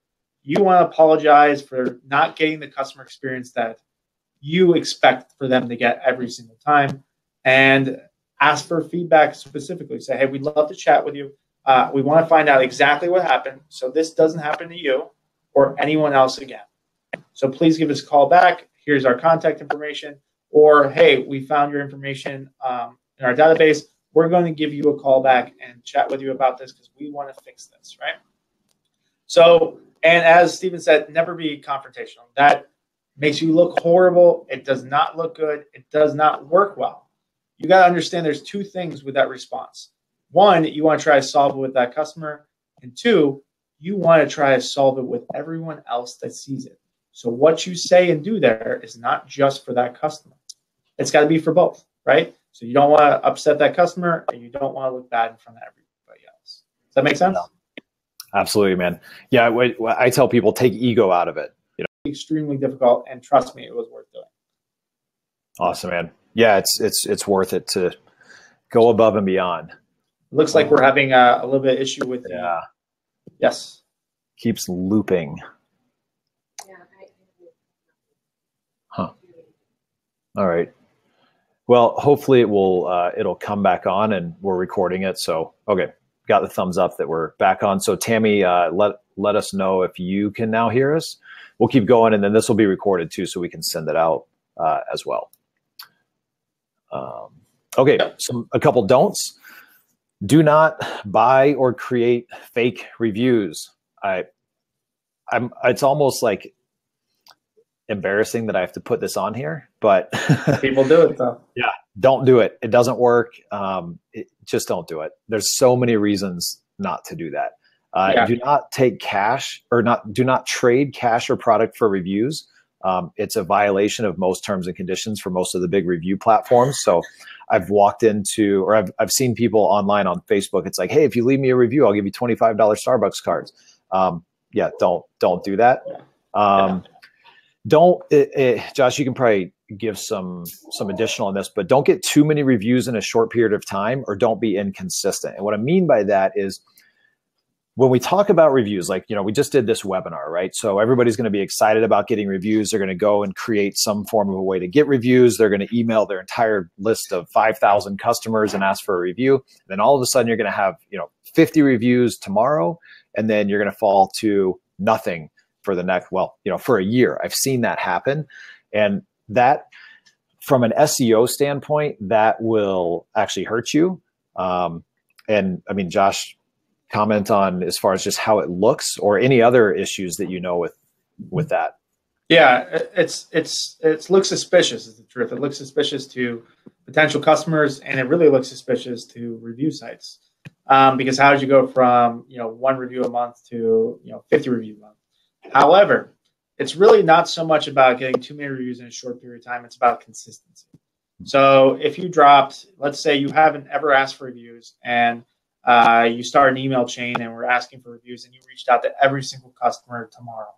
You want to apologize for not getting the customer experience that you expect for them to get every single time, and ask for feedback specifically. Say, hey, we'd love to chat with you. We want to find out exactly what happened, so this doesn't happen to you or anyone else again. So please give us a call back. Here's our contact information. Or, hey, we found your information in our database. We're going to give you a call back and chat with you about this, because we want to fix this, right? So, and as Stephen said, never be confrontational. That makes you look horrible. It does not look good. It does not work well. You got to understand there's two things with that response. One, you want to try to solve it with that customer. And two, you want to try to solve it with everyone else that sees it. So what you say and do there is not just for that customer. It's got to be for both, right? So you don't want to upset that customer, and you don't want to look bad in front of everybody else. Does that make sense? Absolutely, man. Yeah, I tell people, take ego out of it. Extremely difficult, and trust me, it was worth doing. Awesome, man. Yeah, it's worth it to go above and beyond. It looks like we're having a little bit of issue with yes. Keeps looping. Huh. All right. Well, hopefully it'll come back on, and we're recording it. So, okay. Got the thumbs up that we're back on. So Tammy, let us know if you can now hear us. We'll keep going, and then this will be recorded too, so we can send it out as well. Okay, a couple don'ts. Do not buy or create fake reviews. It's almost like embarrassing that I have to put this on here, but People do it though. yeah, don't do it. It doesn't work. Just don't do it. There's so many reasons not to do that. Do not take cash do not trade cash or product for reviews. It's a violation of most terms and conditions for most of the big review platforms. So I've walked into, or I've seen people online on Facebook. It's like, hey, if you leave me a review, I'll give you $25 Starbucks cards. Yeah, don't do that. Josh, you can probably give some additional on this, but don't get too many reviews in a short period of time, or don't be inconsistent. And what I mean by that is, when we talk about reviews, like, we just did this webinar, right? So everybody's going to be excited about getting reviews. They're going to go and create some form of a way to get reviews. They're going to email their entire list of 5,000 customers and ask for a review. And then all of a sudden you're going to have, 50 reviews tomorrow, and then you're going to fall to nothing for the next, for a year. I've seen that happen. And that, from an SEO standpoint, that will actually hurt you. And I mean, Josh, comment on as far as just how it looks, or any other issues that with that. Yeah, it looks suspicious is the truth. It looks suspicious to potential customers, and it really looks suspicious to review sites. Because how did you go from 1 review a month to 50 reviews a month? However, it's really not so much about getting too many reviews in a short period of time. It's about consistency. So if you dropped, let's say you haven't ever asked for reviews, and you start an email chain and we're asking for reviews, and you reached out to every single customer tomorrow,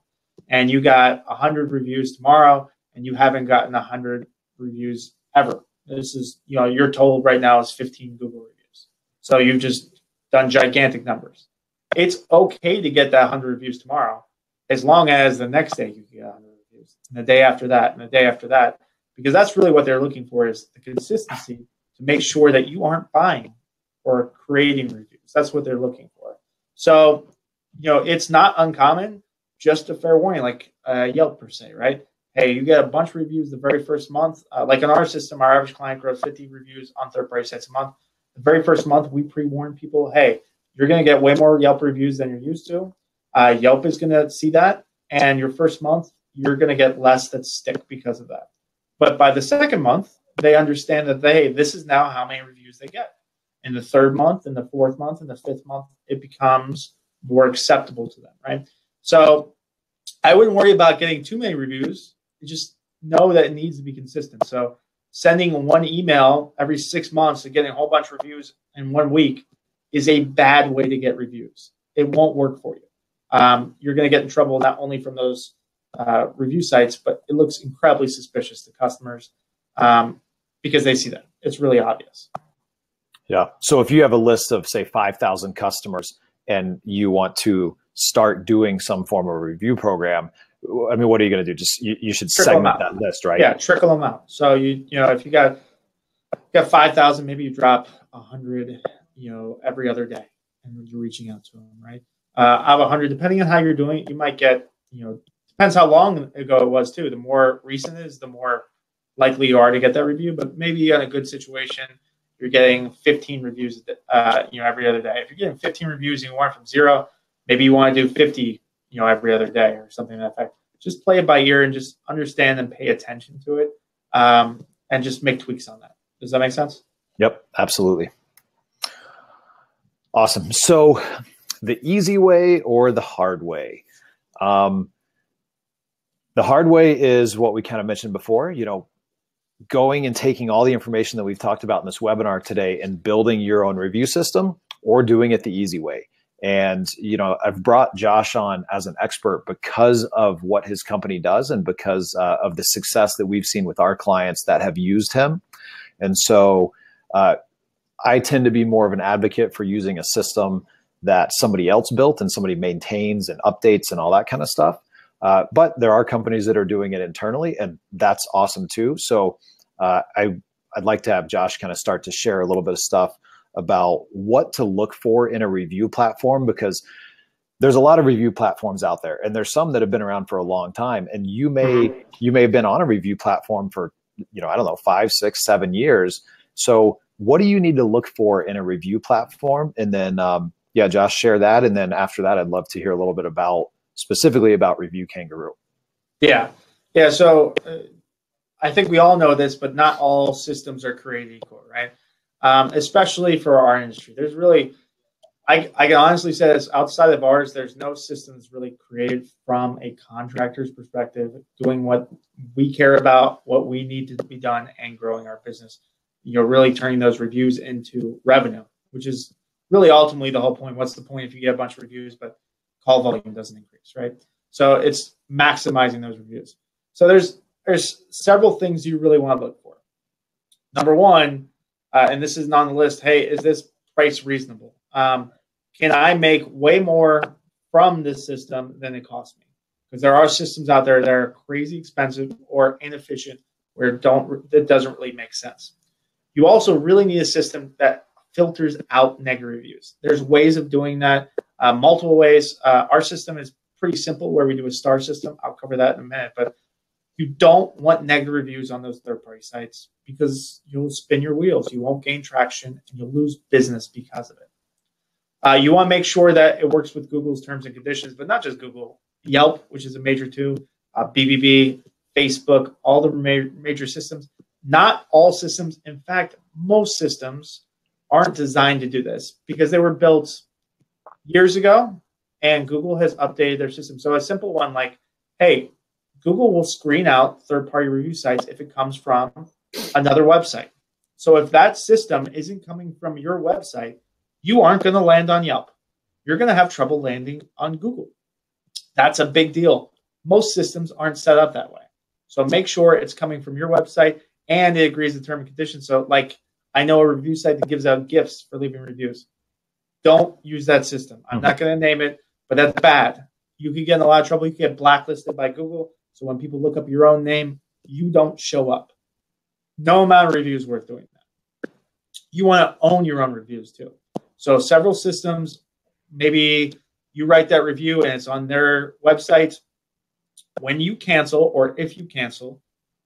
and you got 100 reviews tomorrow, and you haven't gotten 100 reviews ever. This is, your total right now is 15 Google reviews. So you've just done gigantic numbers. It's okay to get that 100 reviews tomorrow, as long as the next day you get 100 reviews, and the day after that, and the day after that, because that's really what they're looking for, is the consistency to make sure that you aren't buying or creating reviews. That's what they're looking for. So, it's not uncommon. Just a fair warning, like Yelp per se, right? Hey, you get a bunch of reviews the very first month. Like in our system, our average client grows 50 reviews on third-party sites a month. The very first month, we pre-warn people, hey, you're going to get way more Yelp reviews than you're used to. Yelp is going to see that, and your first month, you're going to get less that stick because of that. But by the second month, they understand that, this is now how many reviews they get. In the third month, in the fourth month, in the fifth month, it becomes more acceptable to them, right? So I wouldn't worry about getting too many reviews. You just know that it needs to be consistent. So sending one email every 6 months and getting a whole bunch of reviews in 1 week is a bad way to get reviews. It won't work for you. You're going to get in trouble not only from those review sites, but it looks incredibly suspicious to customers because they see that. It's really obvious. Yeah. So if you have a list of, say, 5,000 customers and you want to start doing some form of review program, I mean, what are you going to do? Just you should segment that list, right? Yeah, trickle them out. So if you got 5,000, maybe you drop 100, every other day, and you're reaching out to them, right? Out of 100, depending on how you're doing it, you might get, depends how long ago it was too. The more recent it is, the more likely you are to get that review. But maybe in a good situation, you're getting 15 reviews, every other day. If you're getting 15 reviews and you want from 0, maybe you want to do 50, every other day or something like that. Just play it by ear and just understand and pay attention to it, and just make tweaks on that. Does that make sense? Yep, absolutely. Awesome. So the easy way or the hard way? The hard way is what we kind of mentioned before, going and taking all the information that we've talked about in this webinar today and building your own review system, or doing it the easy way. And, I've brought Josh on as an expert because of what his company does, and because of the success that we've seen with our clients that have used him. And so I tend to be more of an advocate for using a system that somebody else built and somebody maintains and updates and all that kind of stuff. But there are companies that are doing it internally, and that's awesome too. So I'd like to have Josh kind of start to share a little bit of stuff about what to look for in a review platform, because there's a lot of review platforms out there, and there's some that have been around for a long time. And you may have been on a review platform for, 5, 6, 7 years. So what do you need to look for in a review platform? And then, Josh, share that. And then after that, I'd love to hear a little bit specifically about Review Kangaroo. Yeah. Yeah, so I think we all know this, but not all systems are created equal, right? Especially for our industry. There's really, I can honestly say this, outside of ours, there's no systems really created from a contractor's perspective, doing what we care about, what we need to be done, and growing our business. Really turning those reviews into revenue, which is really ultimately the whole point. What's the point if you get a bunch of reviews, but call volume doesn't increase, right? So it's maximizing those reviews. So there's several things you really want to look for. Number one, and this is not on the list, hey, is this price reasonable? Can I make way more from this system than it costs me? Because there are systems out there that are crazy expensive or inefficient where that doesn't really make sense. You also really need a system that filters out negative reviews. There's ways of doing that, multiple ways. Our system is pretty simple where we do a star system. I'll cover that in a minute, but you don't want negative reviews on those third-party sites because you'll spin your wheels. You won't gain traction and you'll lose business because of it. You want to make sure that it works with Google's terms and conditions, but not just Google. Yelp, which is a major too, BBB, Facebook, all the major systems. Not all systems. In fact, most systems aren't designed to do this because they were built years ago and Google has updated their system. So a simple one like, hey, Google will screen out third-party review sites if it comes from another website. So if that system isn't coming from your website, you aren't going to land on Yelp. You're going to have trouble landing on Google. That's a big deal. Most systems aren't set up that way. So make sure it's coming from your website and it agrees with terms and conditions. So like I know a review site that gives out gifts for leaving reviews. Don't use that system. I'm not going to name it, but that's bad. You could get in a lot of trouble. You could get blacklisted by Google. So when people look up your own name, you don't show up. No amount of reviews worth doing that. You want to own your own reviews too. So several systems, maybe you write that review and it's on their website. When you cancel or if you cancel,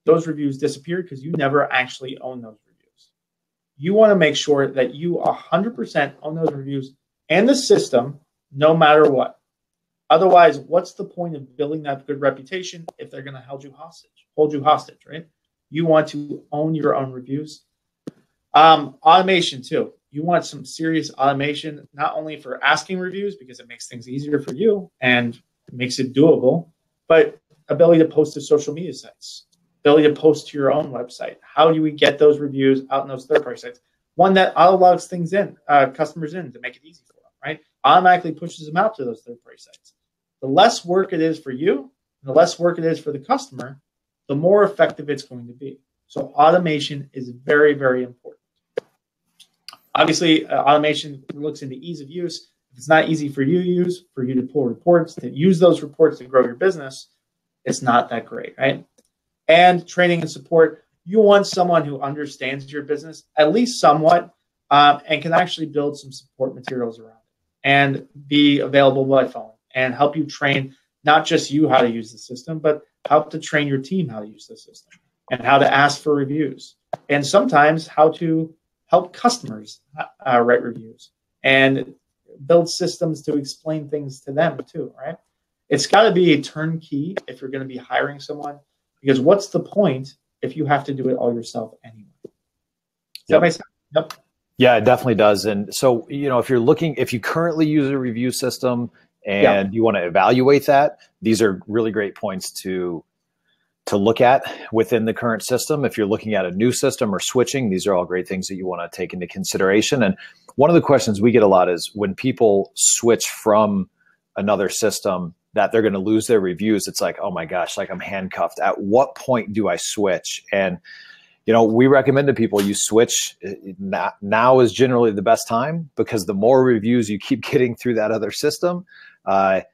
those reviews disappear because you never actually own those reviews. You want to make sure that you 100% own those reviews and the system no matter what. Otherwise, what's the point of building that good reputation if they're going to hold you hostage, right? You want to own your own reviews. Automation too. You want some serious automation, not only for asking reviews because it makes things easier for you and makes it doable, but ability to post to social media sites, ability to post to your own website. How do we get those reviews out in those third-party sites? One that auto-logs things in, customers in to make it easy for them, right? Automatically pushes them out to those third-party sites. The less work it is for you, the less work it is for the customer, the more effective it's going to be. So automation is very, very important. Obviously, automation looks into ease of use. If it's not easy for you to use, for you to pull reports, to use those reports to grow your business, it's not that great, right? And training and support, you want someone who understands your business, at least somewhat, and can actually build some support materials around it and be available by phone and help you train not just you how to use the system, but help to train your team how to use the system and how to ask for reviews. And sometimes how to help customers write reviews and build systems to explain things to them too, right? It's got to be a turnkey if you're going to be hiring someone, because what's the point if you have to do it all yourself anyway? Does that make sense? Yep. Yeah, it definitely does. And so, if you currently use a review system and you want to evaluate that, these are really great points to look at within the current system. If you're looking at a new system or switching, these are all great things that you want to take into consideration. And one of the questions we get a lot is when people switch from another system that they're going to lose their reviews. It's like, oh my gosh, like I'm handcuffed. At what point do I switch? And, we recommend to people you switch. Now is generally the best time because the more reviews you keep getting through that other system, the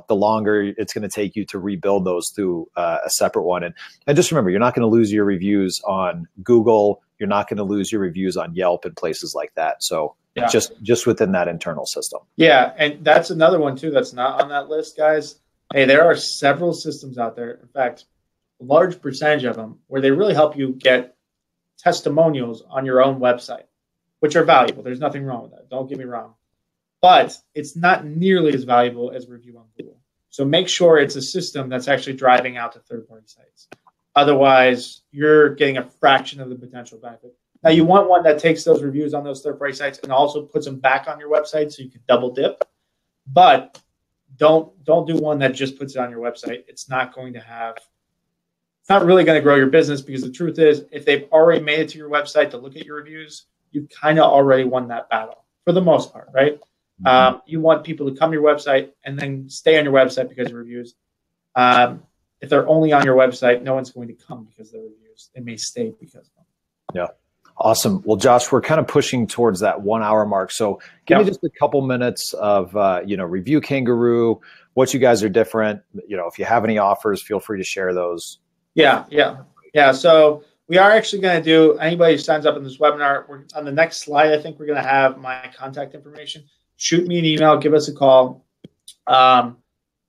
longer it's going to take you to rebuild those through a separate one. And just remember, you're not going to lose your reviews on Google. You're not going to lose your reviews on Yelp and places like that. So just within that internal system. Yeah. And that's another one too that's not on that list, guys. Hey, there are several systems out there. In fact, a large percentage of them where they really help you get testimonials on your own website, which are valuable. There's nothing wrong with that. Don't get me wrong. But it's not nearly as valuable as review on Google. So make sure it's a system that's actually driving out to third-party sites. Otherwise, you're getting a fraction of the potential benefit. Now, you want one that takes those reviews on those third-party sites and also puts them back on your website so you can double dip. But don't do one that just puts it on your website. It's not going to have, it's not really going to grow your business, because the truth is, if they've already made it to your website to look at your reviews, you kind of already won that battle for the most part, right? You want people to come to your website and then stay on your website because of reviews. If they're only on your website, no one's going to come because of the reviews. They may stay because of them. Yeah. Awesome. Well, Josh, we're kind of pushing towards that 1 hour mark. So give me just a couple minutes of, Review Kangaroo, what you guys are different. If you have any offers, feel free to share those. Yeah. So we are actually going to do, anybody who signs up in this webinar, on the next slide, I think we're going to have my contact information. Shoot me an email, give us a call.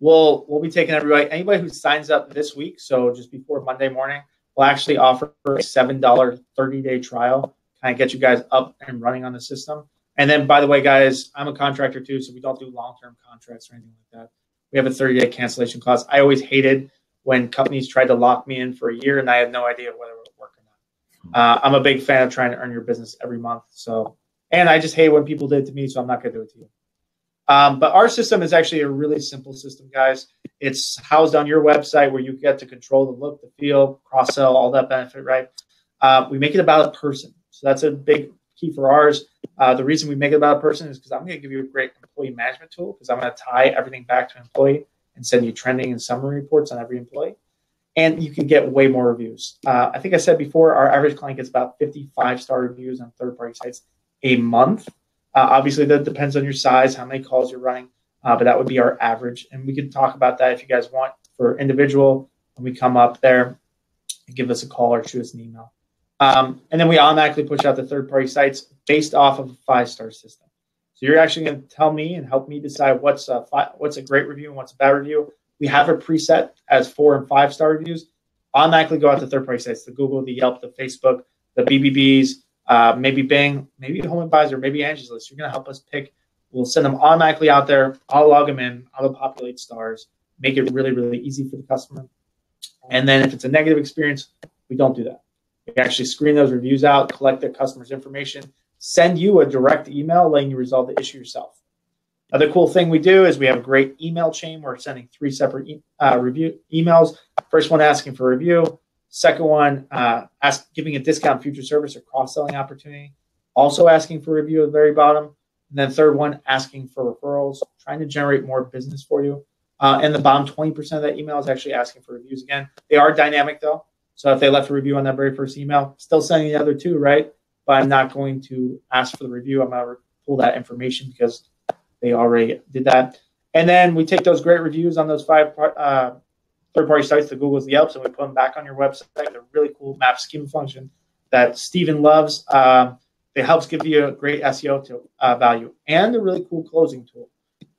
We'll be taking anybody who signs up this week, so just before Monday morning, we'll actually offer a $7 30-day trial, kind of get you guys up and running on the system. And then, by the way, guys, I'm a contractor too, so we don't do long-term contracts or anything like that. We have a 30-day cancellation clause. I always hated when companies tried to lock me in for a year and I had no idea whether it would work or not. I'm a big fan of trying to earn your business every month. And I just hate when people did it to me, so I'm not going to do it to you. But our system is actually a really simple system, guys. It's housed on your website where you get to control the look, the feel, cross-sell, all that benefit, right? We make it about a person. So that's a big key for ours. The reason we make it about a person is because I'm going to give you a great employee management tool, because I'm going to tie everything back to an employee and send you trending and summary reports on every employee. And you can get way more reviews. I think I said before, our average client gets about 55-star reviews on third-party sites a month. Obviously, that depends on your size, how many calls you're running, but that would be our average. And we can talk about that if you guys want for individual. When we come up there, give us a call or shoot us an email. And then we automatically push out the third-party sites based off of a 5-star system. So you're actually going to tell me and help me decide what's a great review and what's a bad review. We have a preset as 4- and 5-star reviews. Automatically go out to third-party sites, the Google, the Yelp, the Facebook, the BBBs, maybe Bing, maybe Home Advisor, maybe Angie's List. You're going to help us pick. We'll send them automatically out there. I'll log them in, auto-populate stars, make it really, really easy for the customer. And then if it's a negative experience, we don't do that. We actually screen those reviews out, collect the customer's information, send you a direct email letting you resolve the issue yourself. Another cool thing we do is we have a great email chain. We're sending 3 separate review emails. First one asking for a review. Second one, giving a discount future service or cross-selling opportunity. Also asking for a review at the very bottom. And then third one, asking for referrals, trying to generate more business for you. And the bottom 20% of that email is actually asking for reviews again. They are dynamic though. So if they left a review on that very first email, still sending the other 2, right? But I'm not going to ask for the review. I'm going to pull that information because they already did that. And then we take those great reviews on those 5 third-party sites, the Googles, the Yelps, and we put them back on your website. They're a really cool map schema function that Steven loves. It helps give you a great SEO value and a really cool closing tool.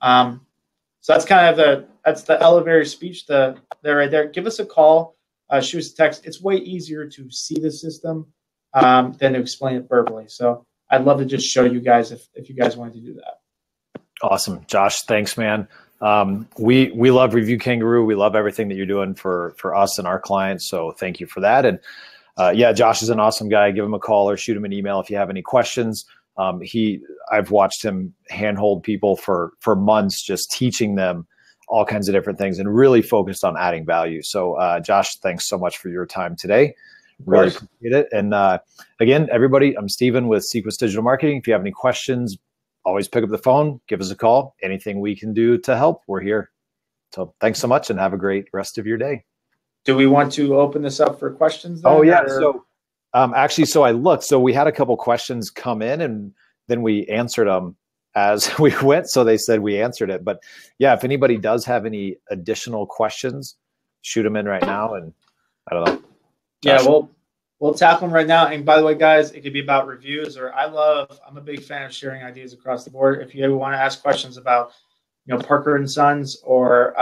So that's kind of the elevator speech there right there. Give us a call, shoot us a text. It's way easier to see the system than to explain it verbally. So I'd love to just show you guys if you guys wanted to do that. Awesome. Josh, thanks, man. We love Review Kangaroo. We love everything that you're doing for us and our clients. So thank you for that. And yeah, Josh is an awesome guy. Give him a call or shoot him an email if you have any questions. I've watched him handhold people for months, just teaching them all kinds of different things and really focused on adding value. So Josh, thanks so much for your time today. Really appreciate it. And again, everybody, I'm Steven with Seequs Digital Marketing. If you have any questions, always pick up the phone, give us a call. Anything we can do to help, we're here. So thanks so much and have a great rest of your day. Do we want to open this up for questions then? Oh, yeah. So actually, so I looked. So we had a couple questions come in and then we answered them as we went. So they said we answered it. But yeah, if anybody does have any additional questions, shoot them in right now. And I don't know. Yeah, we'll tackle them right now. And by the way, guys, it could be about reviews or I'm a big fan of sharing ideas across the board. If you ever want to ask questions about, Parker and Sons or,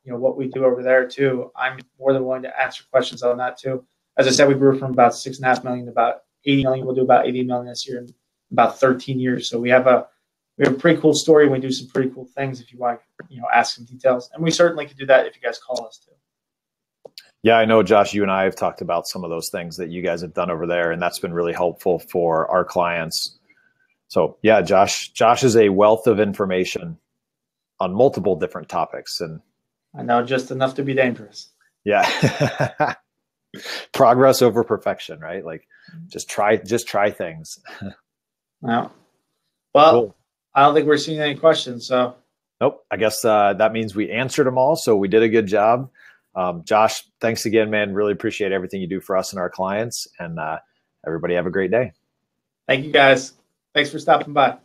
what we do over there too, I'm more than willing to answer questions on that too. As I said, we grew from about 6.5 million to about 80 million. We'll do about 80 million this year in about 13 years. So we have a we have a pretty cool story. We do some pretty cool things if you want to, ask some details. And we certainly could do that if you guys call us too. Yeah, I know, Josh, you and I have talked about some of those things that you guys have done over there, and that's been really helpful for our clients. So yeah, Josh is a wealth of information on multiple different topics. And I know, just enough to be dangerous. Yeah. Progress over perfection, right? Like just try things. Well, Cool. I don't think we're seeing any questions. So nope. I guess that means we answered them all. So we did a good job. Josh, thanks again, man. Really appreciate everything you do for us and our clients. And everybody have a great day. Thank you, guys. Thanks for stopping by.